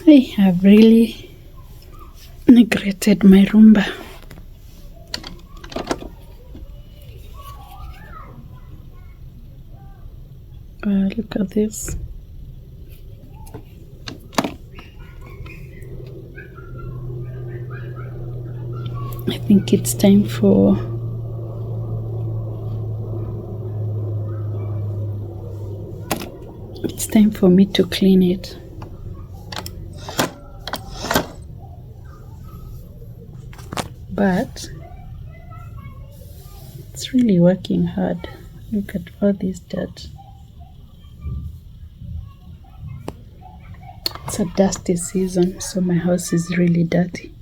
I have really neglected my Roomba. Look at this. I think it's time for me to clean it. But it's really working hard. Look at all this dirt. It's a dusty season, so my house is really dirty.